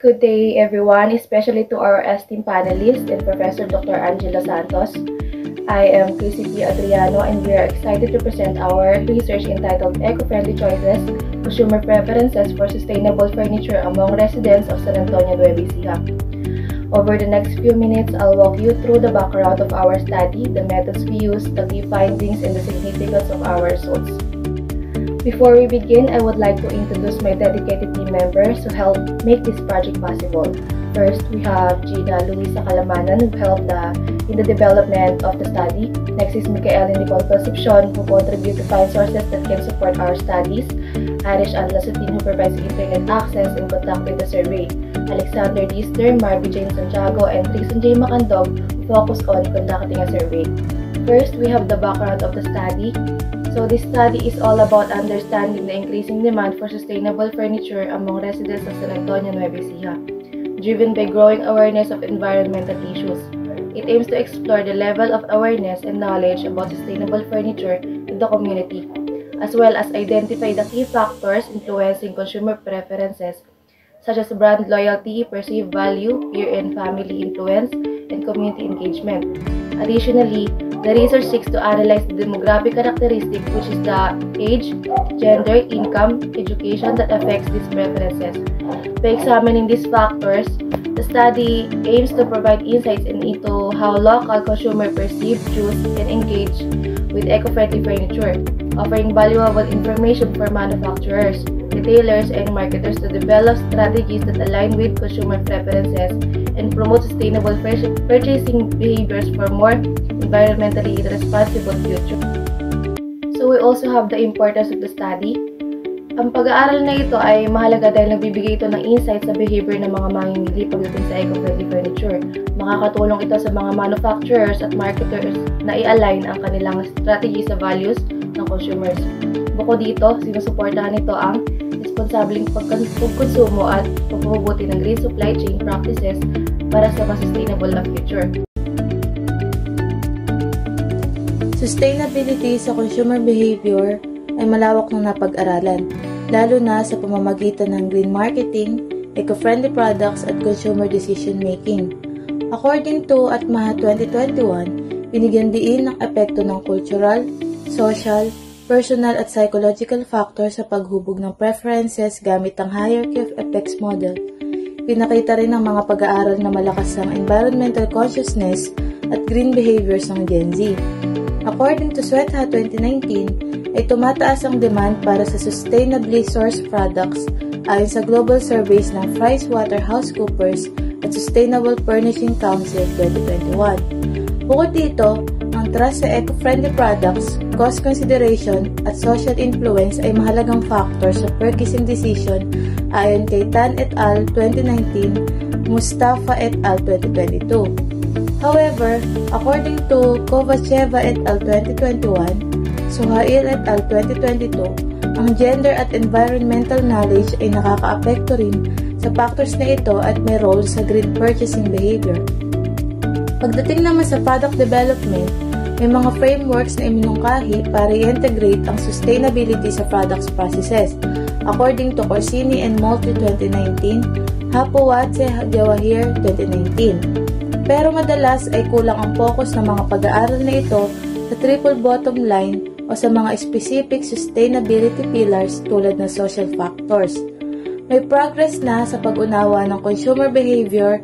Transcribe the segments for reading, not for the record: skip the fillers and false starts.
Good day, everyone, especially to our esteemed panelists and Professor Dr. Angela Santos. I am Chrissy P. Adriano, and we are excited to present our research entitled Eco-Friendly Choices, Consumer Preferences for Sustainable Furniture Among Residents of San Antonio, Nueva Ecija. Over the next few minutes, I'll walk you through the background of our study, the methods we used, the key findings, and the significance of our results. Before we begin, I would like to introduce my dedicated team members who helped make this project possible. First, we have Gina Luisa Calamanan, who helped in the development of the study. Next is Michael and Nicole Concepcion, who contribute to find sources that can support our studies. Irish Ann Lasutin, who provides internet access and conducted the survey. Alexander Disler, Marby Jane Santiago, and Tristan J. Macandog, who focus on conducting a survey. First, we have the background of the study. So this study is all about understanding the increasing demand for sustainable furniture among residents of San Antonio, Nueva Ecija, driven by growing awareness of environmental issues. It aims to explore the level of awareness and knowledge about sustainable furniture in the community, as well as identify the key factors influencing consumer preferences, such as brand loyalty, perceived value, peer and family influence, and community engagement. Additionally, the research seeks to analyze the demographic characteristic, which is the age, gender, income, education that affects these preferences. By examining these factors, the study aims to provide insights into how local consumers perceive, choose, and engage with eco-friendly furniture, offering valuable information for manufacturers, retailers, and marketers to develop strategies that align with consumer preferences and promote sustainable purchasing behaviors for more environmentally responsible future. So we also have the importance of the study. Ang pag-aaral na ito ay mahalaga dahil nagbibigay ito ng insights sa behavior ng mga mamimili pagdating sa eco-friendly furniture. Makakatulong ito sa mga manufacturers at marketers na i-align ang kanilang strategy sa values ng consumers. Bukod dito, sinusuportahan nito ang responsableng pagkonsumo at pagpapabuti ng green supply chain practices para sa mas sustainable na future. Sustainability sa consumer behavior ay malawak na napag-aralan, lalo na sa pamamagitan ng green marketing, eco-friendly products at consumer decision-making. According to ATMAHA 2021, binigyan diin ng epekto ng cultural, social, personal at psychological factors sa paghubog ng preferences gamit ang hierarchy of effects model. Pinakita rin ng mga pag-aaral na malakas ang environmental consciousness at green behaviors ng Gen Z. According to SWETHA 2019, ay tumataas ang demand para sa sustainably sourced products ayon sa global surveys ng PricewaterhouseCoopers at Sustainable Furnishing Council 2021. Bukod dito, ang trust sa eco-friendly products, cost consideration, at social influence ay mahalagang factor sa purchasing decision ayon kay Tan et al. 2019, Mustafa et al. 2022. However, according to Kovacheva et al. 2021, Suhail et al. 2022, ang gender at environmental knowledge ay nakakaapekto rin sa factors na ito at may role sa green purchasing behavior. Pagdating naman sa product development, may mga frameworks na iminungkahi para i-integrate ang sustainability sa products processes, according to Corsini and Moultrie 2019, Hapowatse Jawahir 2019. Pero madalas ay kulang ang focus ng mga pag-aaral na ito sa triple bottom line o sa mga specific sustainability pillars tulad ng social factors. May progress na sa pag-unawa ng consumer behavior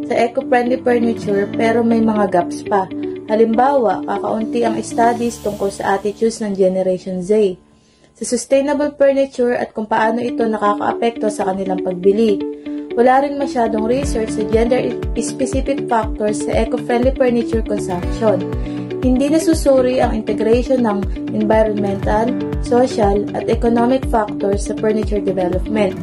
sa eco-friendly furniture pero may mga gaps pa. Halimbawa, kakaunti ang studies tungkol sa attitudes ng Generation Z sa sustainable furniture at kung paano ito nakakaapekto sa kanilang pagbili. Wala rin masyadong research sa gender-specific factors sa eco-friendly furniture consumption. Hindi nasusuri ang integration ng environmental, social, at economic factors sa furniture development.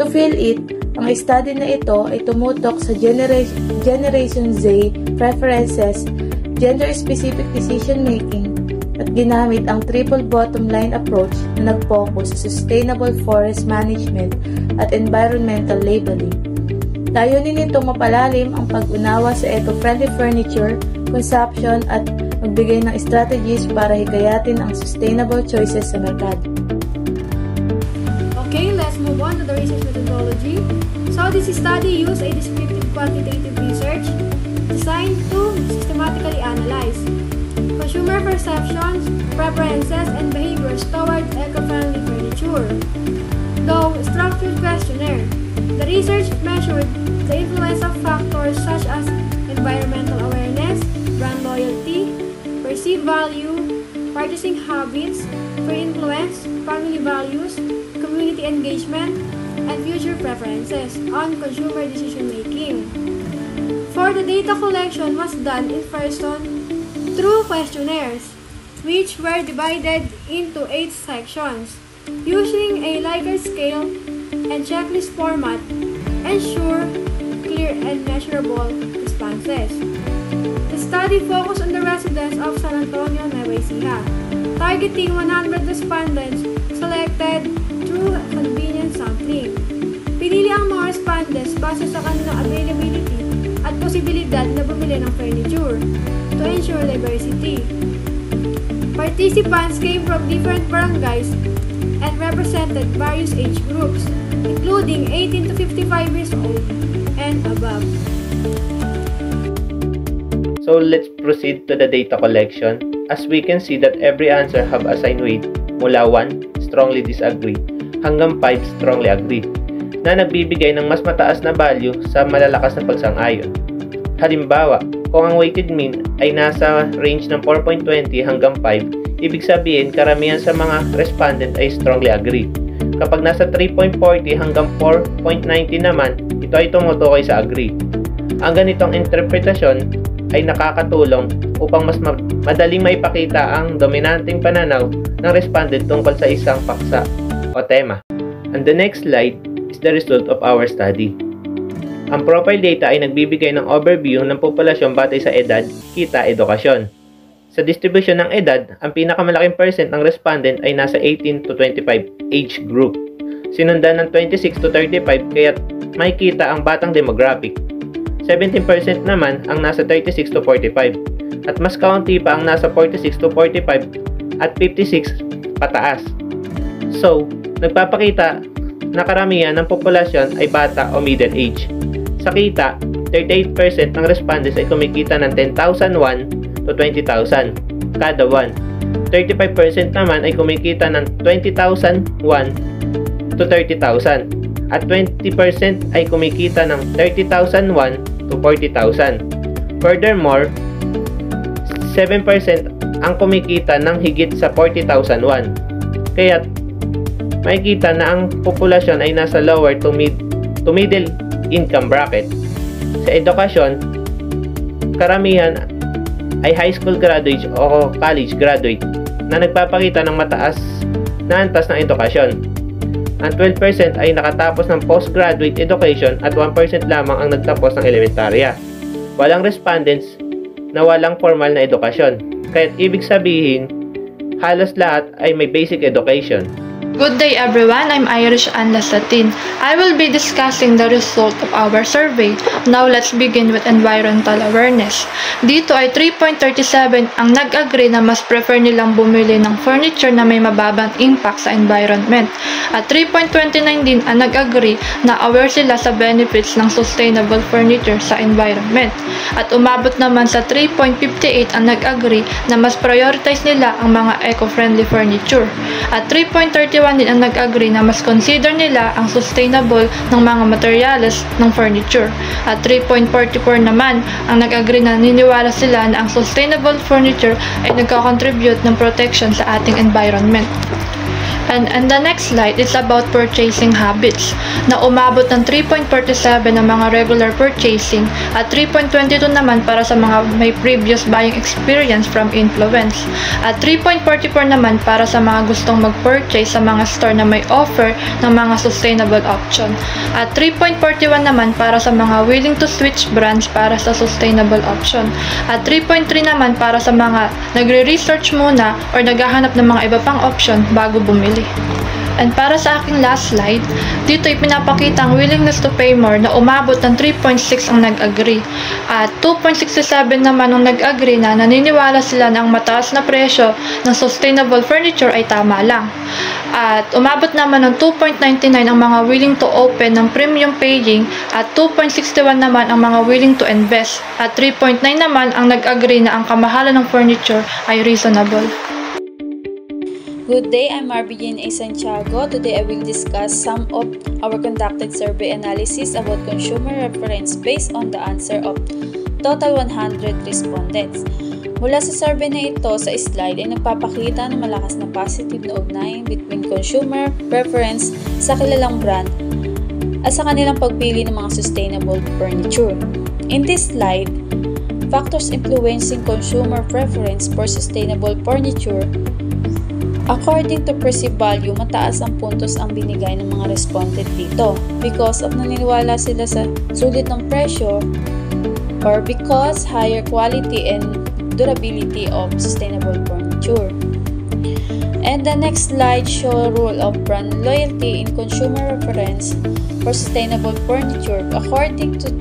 To fill it, ang study na ito ay tumutok sa Generation Z preferences, gender-specific decision-making, at ginamit ang triple bottom line approach na nag-focus sa sustainable forest management at environmental labeling. Layunin nitong mapalalim ang pag-unawa sa eco-friendly furniture, consumption at magbigay ng strategies para hikayatin ang sustainable choices sa merkado. Okay, let's move on to the research methodology. So So this study used a descriptive quantitative research designed to systematically analyze consumer perceptions, preferences, and behaviors toward eco-friendly furniture. Though structured questionnaire, the research measured the influence of factors such as environmental awareness, brand loyalty, perceived value, purchasing habits, peer influence, family values, community engagement, and future preferences on consumer decision-making. For the data collection was done in person through questionnaires, which were divided into 8 sections, using a Likert scale and checklist format, ensure clear and measurable responses. The study focused on the residents of San Antonio, Nueva Ecija, targeting 100 respondents selected through convenience sampling. Pinili ang mga respondents base sa kanilang availability at posibilidad na bumili ng furniture to ensure diversity. Participants came from different barangays and represented various age groups, including 18 to 55 years old and above. So let's proceed to the data collection. As we can see that every answer have assigned weight mula 1, strongly disagree, hanggang 5, strongly agree, na nagbibigay ng mas mataas na value sa malalakas na pagsang-ayon. Halimbawa, kung ang weighted mean ay nasa range ng 4.20 hanggang 5, ibig sabihin karamihan sa mga respondent ay strongly agree. Kapag nasa 3.40 hanggang 4.90 naman, ito ay tumutukoy sa agree. Ang ganitong interpretasyon ay nakakatulong upang mas madaling maipakita ang dominanteng pananaw ng respondent tungkol sa isang paksa o tema. On the next slide is the result of our study. Ang profile data ay nagbibigay ng overview ng populasyon batay sa edad, kita, edukasyon. Sa distribution ng edad, ang pinakamalaking percent ng respondent ay nasa 18 to 25 age group. Sinundan ng 26 to 35 kaya makikita ang batang demographic. 17% naman ang nasa 36 to 45 at mas kaunti pa ang nasa 46 to 45 at 56 pataas. So, nagpapakita na karamihan ng populasyon ay bata o middle age. Sa kita, 38% ng respondents ay kumikita ng 10,000 won to 20,000 kada buwan. 35% naman ay kumikita ng 20,000 won to 30,000 at 20% ay kumikita ng 30,000 won to 40,000. Furthermore, 7% ang kumikita ng higit sa 40,000 won. Kaya makikita na ang populasyon ay nasa lower to middle income bracket. Sa edukasyon, karamihan ay high school graduate o college graduate na nagpapakita ng mataas na antas ng edukasyon. Ang 12% ay nakatapos ng postgraduate education at 1% lamang ang nagtapos ng elementarya. Walang respondents na walang formal na edukasyon. Kaya't ibig sabihin, halos lahat ay may basic education. Good day everyone, I'm Irish Ann Lasatin. I will be discussing the result of our survey. Now let's begin with environmental awareness. Dito ay 3.37 ang nag-agree na mas prefer nilang bumili ng furniture na may mababang impact sa environment. At 3.29 din ang nag-agree na aware sila sa benefits ng sustainable furniture sa environment. At umabot naman sa 3.58 ang nag-agree na mas prioritize nila ang mga eco-friendly furniture. At 3.31 din ang nag-agree na mas consider nila ang sustainable ng mga materyales ng furniture. At 3.44 naman ang nag-agree na niniwala sila na ang sustainable furniture ay nagko-contribute ng protection sa ating environment. And the next slide is about purchasing habits na umabot ng 3.47 ng mga regular purchasing at 3.22 naman para sa mga may previous buying experience from influence at 3.44 naman para sa mga gustong mag-purchase sa mga store na may offer ng mga sustainable option at 3.41 naman para sa mga willing to switch brands para sa sustainable option at 3.3 naman para sa mga nagre-research muna or naghahanap ng mga iba pang option bago bumili. And para sa aking last slide, dito ay pinapakita ang willingness to pay more na umabot ng 3.6 ang nag-agree. At 2.67 naman ang nag-agree na naniniwala sila na ang mataas na presyo ng sustainable furniture ay tama lang. At umabot naman ng 2.99 ang mga willing to open ng premium paying at 2.61 naman ang mga willing to invest at 3.9 naman ang nag-agree na ang kamahalan ng furniture ay reasonable. Good day, I'm Marvin A. Santiago. Today I will discuss some of our conducted survey analysis about consumer reference based on the answer of total 100 respondents. Mula sa survey na ito sa slide ay nagpapakita ng malakas na positive na ugnayan between consumer preference sa kilalang brand at sa kanilang pagpili ng mga sustainable furniture. In this slide, factors influencing consumer preference for sustainable furniture. According to perceived value, mataas ang puntos ang binigay ng mga respondent dito because of naniniwala sila sa sulit ng presyo or because higher quality and durability of sustainable furniture. And the next slide show role of brand loyalty in consumer preference for sustainable furniture according to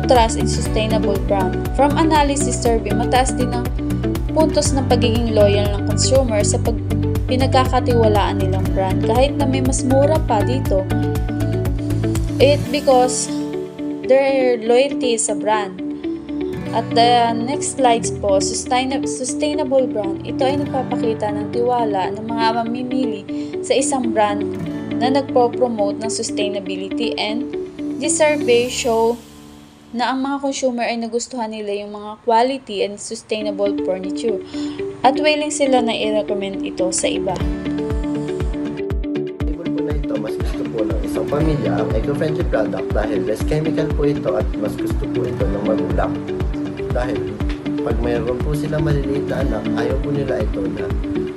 trust in sustainable brand. From analysis survey, mataas din ang puntos ng pagiging loyal ng consumer sa pinagkakatiwalaan nilang brand kahit na may mas mura pa dito. Because their loyalty is a brand. At the next slides po, sustainable brand. Ito ay nagpapakita ng tiwala ng mga mamimili sa isang brand na nagpo-promote ng sustainability, and this survey show na ang mga consumer ay nagustuhan nila yung mga quality and sustainable furniture at willing sila na i-recommend ito sa iba. Table po na ito, mas gusto po ng isang pamilya ang eco-friendly product dahil less chemical po ito at mas gusto po ito ng magulang. Dahil pag mayroon po sila maliliit na anak, ayaw po nila ito na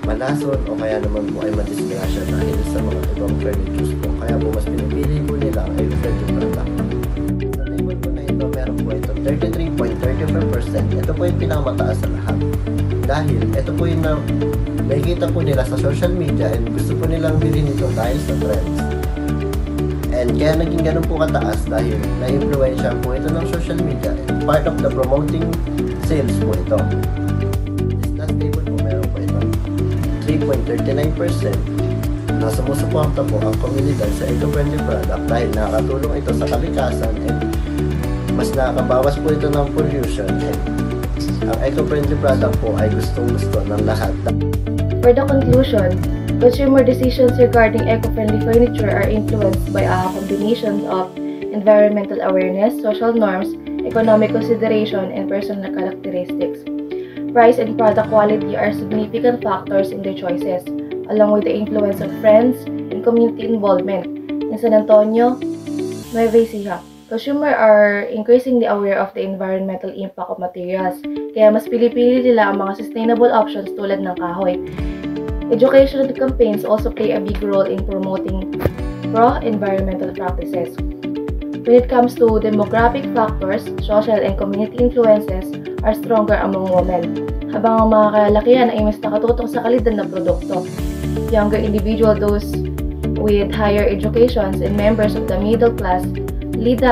malason o kaya naman po ay madisgrasya dahil sa mga ibang furnitures po. Kaya po mas pinipili po nila ang eco-friendly product. Meron po ito 33.34%. Ito po yung pinakamataas sa lahat. Dahil ito po yung nakikita po nila sa social media and gusto po nilang bilhin ito dahil sa trends. And kaya naging ganun po kataas dahil na-influensya po ito ng social media and part of the promoting sales po ito. This last table po meron po ito 3.39% na sumusuporta po ang komunidad sa eco-friendly product dahil nakakatulong ito sa kalikasan and mas nakakabawas po ito ng pollution, and ang eco-friendly product po ay gustong-gusto ng lahat. For the conclusion, consumer decisions regarding eco-friendly furniture are influenced by a combination of environmental awareness, social norms, economic consideration, and personal characteristics. Price and product quality are significant factors in their choices, along with the influence of friends and community involvement. In San Antonio, Nueva Ecija, consumers are increasingly aware of the environmental impact of materials, kaya mas pili-pili nila ang mga sustainable options tulad ng kahoy. Educational campaigns also play a big role in promoting pro-environmental practices. When it comes to demographic factors, social and community influences are stronger among women, habang ang mga kalalakihan ay mas nakatutok sa kalidad ng produkto. Younger individuals, those with higher educations, and members of the middle class lead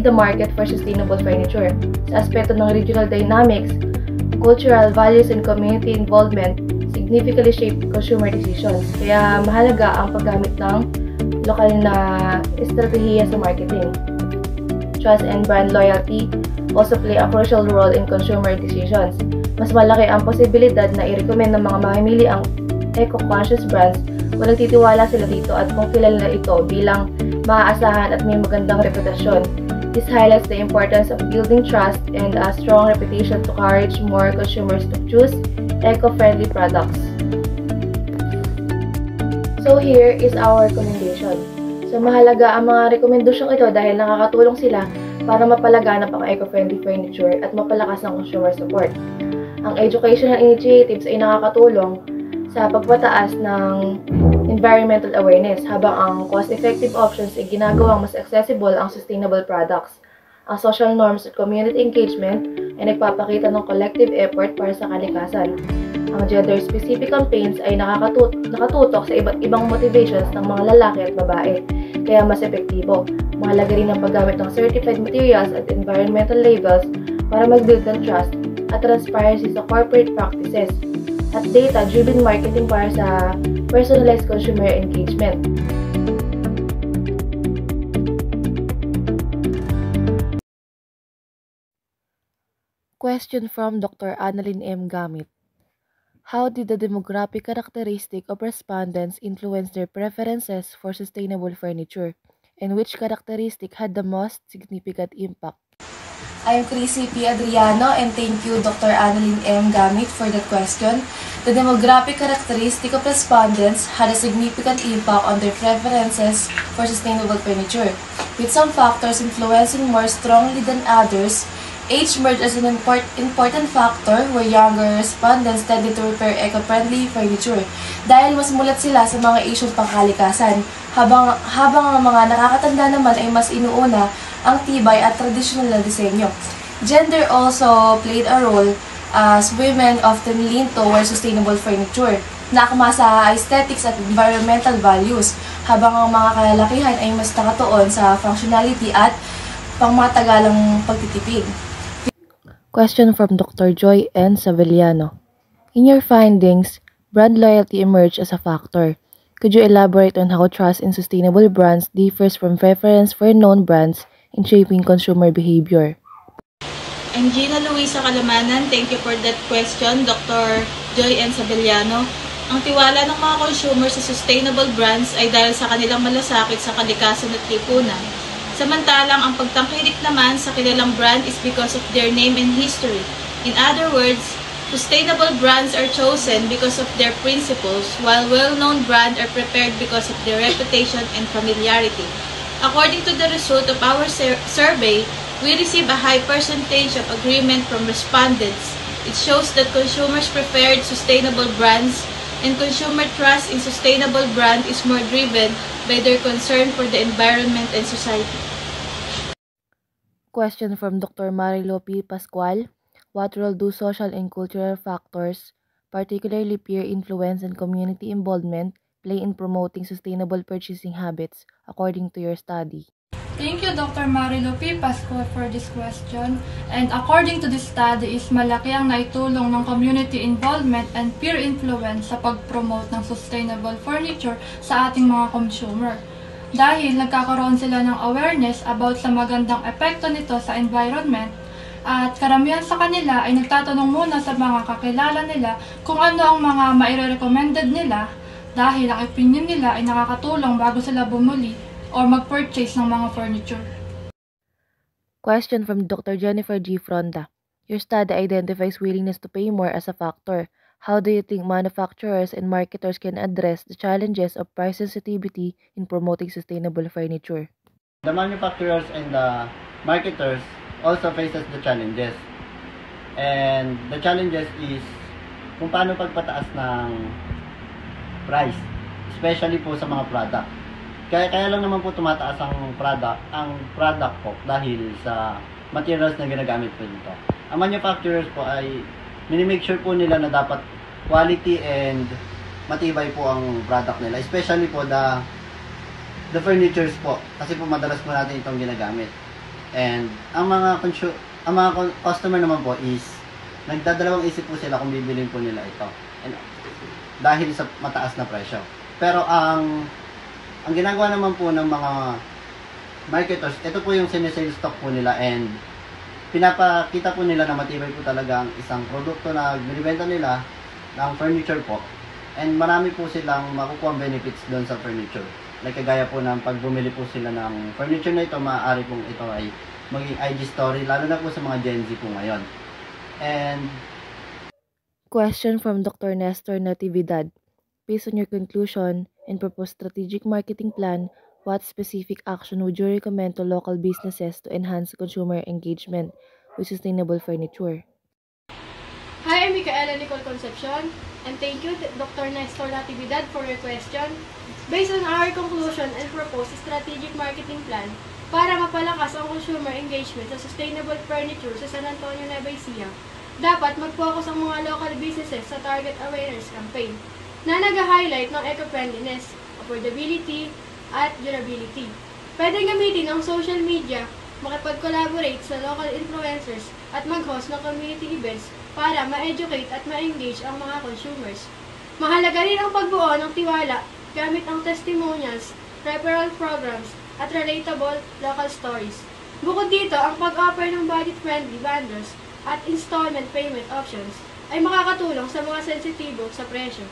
the market for sustainable furniture. Sa aspeto ng regional dynamics, cultural values and community involvement significantly shape consumer decisions. Kaya mahalaga ang paggamit ng lokal na estratehiya sa marketing. Trust and brand loyalty also play a crucial role in consumer decisions. Mas malaki ang posibilidad na i-recommend ng mga mamimili ang eco-conscious brands kung nagtitiwala sila dito at kung kilala nila ito bilang maaasahan at may magandang reputasyon. This highlights the importance of building trust and a strong reputation to encourage more consumers to choose eco-friendly products. So here is our recommendation. So mahalaga ang mga rekomendasyong ito dahil nakakatulong sila para mapalaganap ang eco-friendly furniture at mapalakas ang consumer support. Ang educational initiatives ay nakakatulong sa pagpataas ng environmental awareness, habang ang cost-effective options ay ginagawang mas accessible ang sustainable products. Ang social norms at community engagement ay nagpapakita ng collective effort para sa kalikasan. Ang gender-specific campaigns ay nakatutok sa iba't ibang motivations ng mga lalaki at babae, kaya mas epektibo. Mahalaga rin ang paggamit ng certified materials at environmental labels para mag-build ng trust at transparency sa corporate practices. at data-driven marketing para sa personalized consumer engagement. Question from Dr. Annalyn M. Gamit. How did the demographic characteristic of respondents influence their preferences for sustainable furniture? And which characteristic had the most significant impact? I am Chrissy P. Adriano and thank you Dr. Annalyn M. Gamit for that question. The demographic characteristic of respondents had a significant impact on their preferences for sustainable furniture, with some factors influencing more strongly than others. Age merged as an important factor where younger respondents tended to prefer eco-friendly furniture dahil mas mulat sila sa mga isyong pangkalikasan, habang ang mga nakakatanda naman ay mas inuuna ang tibay at tradisyonal na disenyo. Gender also played a role as women often lean towards sustainable furniture na akma sa aesthetics at environmental values, habang ang mga kalalakihan ay mas nakatuon sa functionality at pangmatagalang pagtitipid. Question from Dr. Joy N. Savellano. In your findings, brand loyalty emerged as a factor. Could you elaborate on how trust in sustainable brands differs from preference for known brands in shaping consumer behavior? I'm Gina Luisa Calamanan. Thank you for that question, Dr. Joy N. Savellano. Ang tiwala ng mga consumers sa sustainable brands ay dahil sa kanilang malasakit sa kalikasan at lipunan. Samantalang ang pagtangkilik naman sa kilalang brand is because of their name and history. In other words, sustainable brands are chosen because of their principles, while well-known brands are prepared because of their reputation and familiarity. According to the result of our survey, we receive a high percentage of agreement from respondents. It shows that consumers preferred sustainable brands, and consumer trust in sustainable brand is more driven by their concern for the environment and society. Question from Dr. Marilo P. Pascual. What role do social and cultural factors, particularly peer influence and community involvement, play in promoting sustainable purchasing habits, according to your study? Thank you, Dr. Marilo P. Pascual, for this question. And according to this study, is malaki ang naitulong ng community involvement and peer influence sa pag-promote ng sustainable furniture sa ating mga consumer. Dahil nagkakaroon sila ng awareness about sa magandang epekto nito sa environment, at karamihan sa kanila ay nagtatanong muna sa mga kakilala nila kung ano ang mga maire-recommended nila, dahil ang opinion nila ay nakakatulong bago sila bumuli or mag-purchase ng mga furniture. Question from Dr. Jennifer G. Fronda. Your study identifies willingness to pay more as a factor. How do you think manufacturers and marketers can address the challenges of price sensitivity in promoting sustainable furniture? The manufacturers and the marketers also faces the challenges. And the challenges is kung paano pagpataas ng price, especially po sa mga product. Kaya lang naman po tumataas ang product po dahil sa materials na ginagamit po dito. Ang manufacturers po ay minimake sure po nila na dapat quality and matibay po ang product nila, especially po the furnitures po, kasi po madalas po natin itong ginagamit. And ang mga customer naman po is nagdadalawang isip po sila kung bibilin po nila ito, and dahil sa mataas na presyo. Pero ang ginagawa naman po ng mga marketers, ito po yung sinesale stock po nila, and pinapakita po nila na matibay po talaga ang isang produkto na binibenta nila ng furniture po. And marami po silang makukuha benefits doon sa furniture. Like kagaya po ng pag bumili po sila ng furniture na ito, maaari pong ito ay maging IG story, lalo na po sa mga Gen Z po ngayon. And question from Dr. Nestor Natividad. Based on your conclusion and proposed strategic marketing plan, what specific action would you recommend to local businesses to enhance consumer engagement with sustainable furniture? Hi, I'm Micaela Nicole Concepcion, and thank you, Dr. Nestor Natividad, for your question. Based on our conclusion and proposed strategic marketing plan para mapalakas ang consumer engagement sa sustainable furniture sa San Antonio, Nueva Ecija, dapat mag-focus ang mga local businesses sa target awareness campaign na nag-highlight ng eco-friendliness, affordability, at durability. Pwede gamitin ang social media makipag-collaborate sa local influencers at mag-host ng community events para ma-educate at ma-engage ang mga consumers. Mahalaga rin ang pagbuo ng tiwala gamit ang testimonials, referral programs, at relatable local stories. Bukod dito, ang pag-offer ng budget-friendly bundles at installment payment options ay makakatulong sa mga sensitibo sa presyo.